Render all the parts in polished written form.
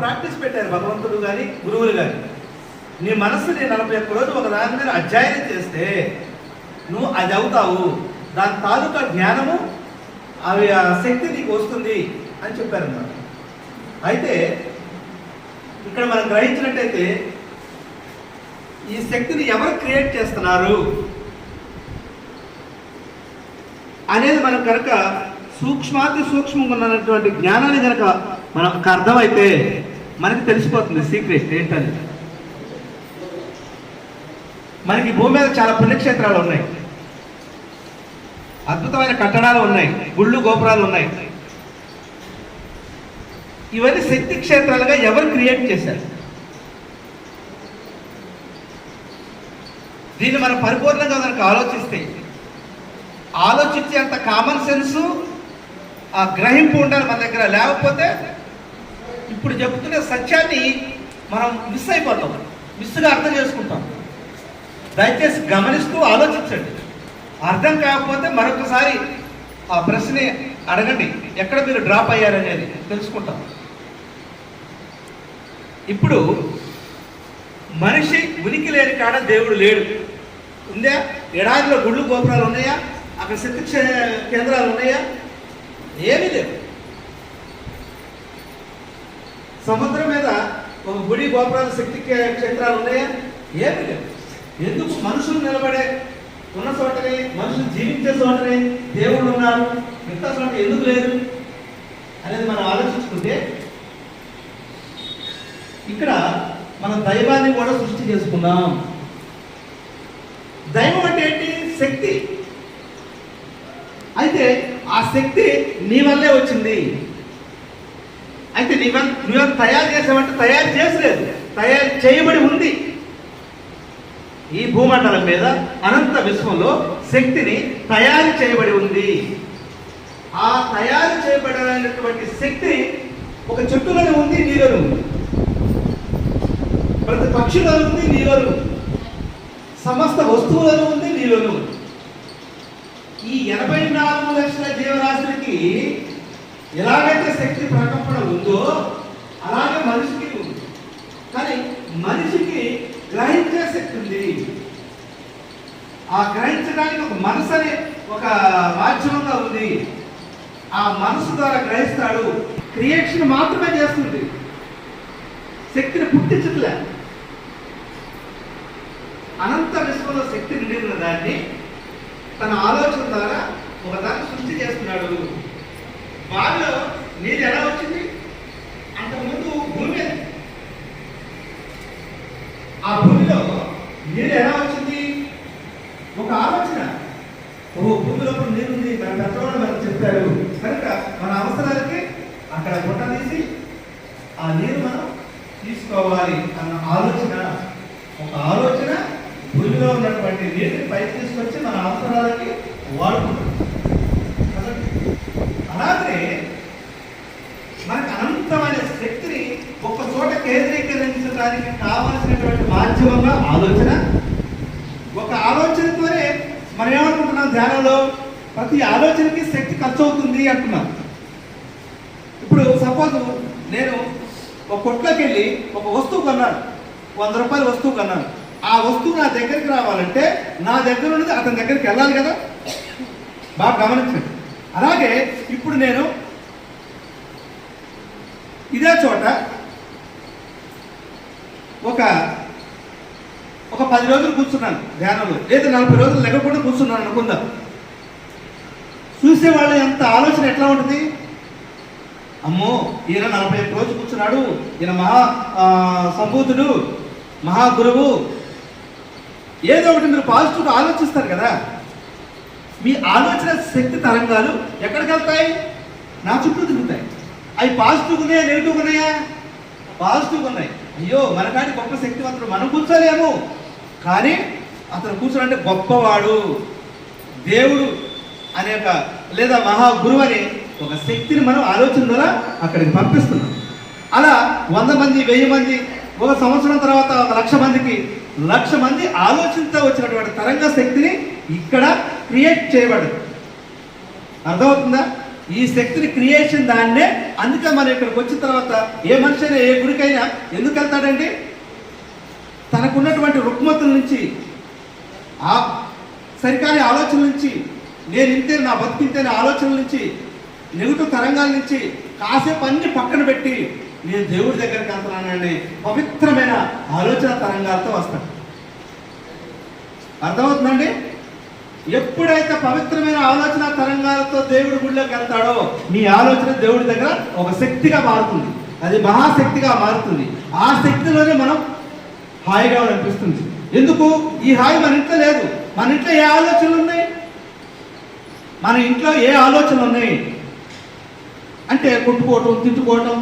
Practice పెట్టారు భగవంతుడు కానీ గురువులు కానీ. నీ మనస్సుని 41 రోజు ఒక దాని మీద అధ్యయనం చేస్తే నువ్వు అది అవుతావు, దాని తాలూకా జ్ఞానము అవి ఆ శక్తి నీకు వస్తుంది అని చెప్పారన్నమాట. అయితే ఇక్కడ మనం గ్రహించినట్టయితే ఈ శక్తిని ఎవరు క్రియేట్ చేస్తున్నారు అనేది మనం కనుక సూక్ష్మాతి సూక్ష్మంగా ఉన్నటువంటి జ్ఞానాన్ని కనుక మనకు అర్థమైతే మనకి తెలిసిపోతుంది సీక్రెట్ ఏంటని. మనకి భూమి మీద చాలా పుణ్యక్షేత్రాలు ఉన్నాయి, అద్భుతమైన కట్టడాలు ఉన్నాయి, గుళ్ళు గోపురాలు ఉన్నాయి. ఇవన్నీ శక్తి క్షేత్రాలుగా ఎవరు క్రియేట్ చేశారు? దీన్ని మనం పరిపూర్ణంగా మనకు ఆలోచించే అంత కామన్ సెన్సు ఆ గ్రహింపు ఉండాలి మన దగ్గర. లేకపోతే ఇప్పుడు చెప్తున్న సత్యాన్ని మనం మిస్గా అర్థం చేసుకుంటాం. దయచేసి గమనిస్తూ ఆలోచించండి. అర్థం కాకపోతే మరొకసారి ఆ ప్రశ్న అడగండి, ఎక్కడ మీరు డ్రాప్ అయ్యారనేది తెలుసుకుంటాం. ఇప్పుడు మనిషి ఉనికి లేని కాడ దేవుడు లేడు. ఉందా? ఎడారిలో గుళ్ళు గోపురాలు ఉన్నాయా? అక్కడ శక్తి కేంద్రాలు ఉన్నాయా? ఏమీ లేవు. సముద్రం మీద ఒక గుడి గోపురాలు శక్తి క్షేత్రాలు ఉన్నాయా? ఏమీ లేవు. ఎందుకు? మనుషులు నిలబడే ఉన్న చోటనే, మనుషులు జీవించే చోటనే దేవుడు ఉన్నారు, మిగతా చోట ఎందుకు లేదు అనేది మనం ఆలోచించుకుంటే ఇక్కడ మనం దైవాన్ని కూడా సృష్టి చేసుకున్నాం. దైవం అంటే ఏంటి? శక్తి. అయితే ఆ శక్తి నీ వల్లే వచ్చింది. అయితే నువ్వు తయారు చేసావంటే తయారు చేసలేదు, తయారు చేయబడి ఉంది. ఈ భూమండలం మీద అనంత విశ్వంలో శక్తిని తయారు చేయబడి ఉంది. ఆ తయారు చేయబడినటువంటి శక్తి ఒక చెట్టులోనే ఉంది, నీలోనే ఉంది. ప్రతి పక్షిలో ఉంది, నీలోనే ఉంది. సమస్త వస్తువులను ఉంది, నీలోనే ఉంది. ఈ 84 లక్షల జీవరాశులకి ఎలాగైతే శక్తి ప్రకంపన ఉందో అలాగే మనిషికి ఉంది. కానీ మనిషికి గ్రహించే శక్తి ఉంది. ఆ గ్రహించడానికి ఒక మనసు అనే ఒక మాధ్యమంగా ఉంది. ఆ మనసు ద్వారా గ్రహిస్తాడు. క్రియేషన్ మాత్రమే చేస్తుంది, శక్తిని పుట్టించట్లే. అనంత విశ్వంలో శక్తి నిండిన దాన్ని తన ఆలోచన ద్వారా ఒకదాన్ని సృష్టి చేస్తున్నాడు. బావిలో నీరు ఎలా వచ్చింది? అంతకుముందు భూమి, ఆ భూమిలో నీరు ఎలా వచ్చింది? ఒక ఆలోచన. భూమిలో నీరు ఉంది, మన పెద్దవాళ్ళు మనకు చెప్పారు కనుక మన అవసరాలకి అక్కడ గుట్ట తీసి ఆ నీరు మనం తీసుకోవాలి అన్న ఆలోచన. ఒక ఆలోచన భూమిలో ఉన్నటువంటి నీటిని పైకి తీసుకొచ్చి మన అవసరాలకి వాడుకుంటాం. అలాగే మనకు అనంతమైన శక్తిని ఒక చోట కేంద్రీకరించడానికి కావాల్సినటువంటి మాధ్యమంగా ఆలోచన. ఒక ఆలోచనతోనే మనం ఏమనుకుంటున్నాం ధ్యానంలో? ప్రతి ఆలోచనకి శక్తి ఖర్చు అవుతుంది అంటున్నాం. ఇప్పుడు సపోజ్ నేను ఒక కొట్లోకి వెళ్ళి ఒక వస్తువు కొన్నాను, 100 రూపాయల వస్తువు కొన్నాను. ఆ వస్తువు నా దగ్గరికి రావాలంటే నా దగ్గర ఉన్నది అతని దగ్గరికి వెళ్ళాలి కదా. బాగా గమనించండి. అలాగే ఇప్పుడు నేను ఇదే చోట ఒక 10 రోజులు కూర్చున్నాను ధ్యానంలో, లేదా 40 రోజులు లేకుండా కూర్చున్నాను అనుకుందాం. చూసేవాళ్ళు ఎంత ఆలోచన ఎట్లా ఉంటుంది? అమ్మో, ఈయన 41 రోజులు కూర్చున్నాడు, ఈయన మహా సంభూతుడు, మహాగురువు, ఏదో ఒకటి మీరు పాజిటివ్గా ఆలోచిస్తారు కదా. మీ ఆలోచన శక్తి తరంగాలు ఎక్కడికి వెళ్తాయి? నా చుట్టూ తిరుగుతాయి. అవి పాజిటివ్ ఉన్నాయా, నెగిటివ్ ఉన్నాయా? పాజిటివ్ ఉన్నాయి. అయ్యో, మనకాడి గొప్ప శక్తివంతుడు, మనం కూర్చోలేము, కానీ అతను కూర్చోనంటే గొప్పవాడు, దేవుడు అనే లేదా మహాగురువు అనే ఒక శక్తిని మనం ఆలోచన ద్వారా అక్కడికి పంపిస్తున్నాం. అలా 100 మంది, 1000 మంది, ఒక సంవత్సరం తర్వాత 1,00,000 మందికి 1,00,000 మంది ఆలోచనతో వచ్చినటువంటి తరంగ శక్తిని ఇక్కడ క్రియేట్ చేయబడదు. అర్థమవుతుందా? ఈ శక్తిని క్రియేషన్ దాన్నే. అందుకే మనం ఇక్కడికి వచ్చిన తర్వాత ఏ మనిషి అయినా ఏ గుడికైనా ఎందుకు వెళ్తాడండి? తనకున్నటువంటి రుగ్మతుల నుంచి, ఆ సరికాని ఆలోచనల నుంచి, నేను ఇంతే నా బతికింతేనే ఆలోచనల నుంచి, నెగిటివ్ తరంగాల నుంచి కాసేపు అన్ని పక్కన పెట్టి నేను దేవుడి దగ్గరికి వెళ్తున్నానని పవిత్రమైన ఆలోచన తరంగాలతో వస్తాడు. అర్థమవుతుందండి? ఎప్పుడైతే పవిత్రమైన ఆలోచన తరంగాలతో దేవుడి గుడిలోకి వెళ్తాడో మీ ఆలోచన దేవుడి దగ్గర ఒక శక్తిగా మారుతుంది, అది మహాశక్తిగా మారుతుంది. ఆ శక్తిలోనే మనం హాయిగా అనిపిస్తుంది. ఎందుకు ఈ హాయి మన ఇంట్లో లేదు? మన ఇంట్లో ఏ ఆలోచనలు ఉన్నాయి? మన ఇంట్లో ఏ ఆలోచనలు ఉన్నాయి అంటే కొట్టుకోవటం, తిట్టుకోవటం,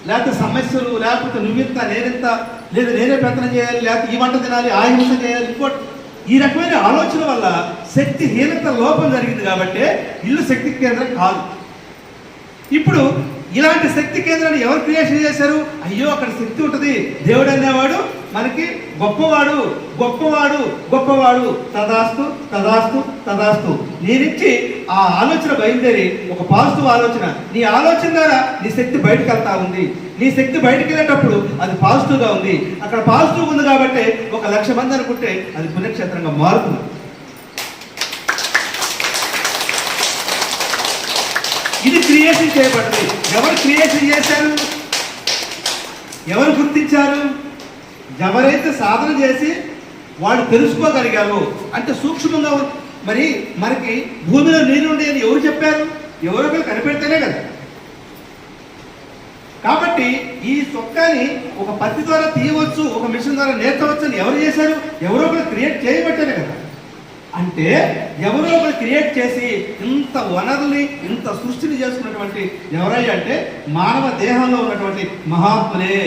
లేకపోతే సమస్యలు, లేకపోతే నువ్వింత నేనెంత, లేదా నేనే పెత్తనం చేయాలి, లేకపోతే ఈ వంట తినాలి, ఆ హింస చేయాలి, ఇంకోటి. ఈ రకమైన ఆలోచన వల్ల శక్తిహీనత లోపం జరిగింది కాబట్టి ఇల్లు శక్తి కేంద్రం కాదు. ఇప్పుడు ఇలాంటి శక్తి కేంద్రాన్ని ఎవరు క్రియేషన్ చేశారు? అయ్యో అక్కడ శక్తి ఉంటుంది, దేవుడు అనేవాడు మనకి గొప్పవాడు, గొప్పవాడు, గొప్పవాడు, తదాస్తు తదాస్తు తదాస్తు. నేనిచ్చి ఆ ఆలోచన బయలుదేరి ఒక పాజిటివ్ ఆలోచన, నీ ఆలోచన ద్వారా నీ శక్తి బయటకు వెళ్తా ఉంది. నీ శక్తి బయటకు వెళ్ళేటప్పుడు అది పాజిటివ్గా ఉంది. అక్కడ పాజిటివ్ ఉంది కాబట్టి 1,00,000 మంది అనుకుంటే అది పుణ్యక్షేత్రంగా మారుతుంది. ఇది క్రియేషన్ చేయబడ్డది. ఎవరు క్రియేషన్ చేశారు? ఎవరు గుర్తించారు? ఎవరైతే సాధన చేసి వాడు తెలుసుకోగలిగారు. అంటే సూక్ష్మంగా మరి మనకి భూమిలో నీళ్ళు ఉండేది ఎవరు చెప్పారు? ఎవరో ఒకరు కనిపెడితేనే కదా. కాబట్టి ఈ చొక్కాని ఒక పత్తి ద్వారా తీయవచ్చు, ఒక మిషన్ ద్వారా నేర్చవచ్చు అని ఎవరు చేశారు? ఎవరో ఒకరు క్రియేట్ చేయబట్టారు కదా. అంటే ఎవరో ఒకరు క్రియేట్ చేసి ఇంత వనరుల్ని, ఇంత సృష్టిని చేసుకున్నటువంటి ఎవరై అంటే మానవ దేహంలో ఉన్నటువంటి మహాత్ములే.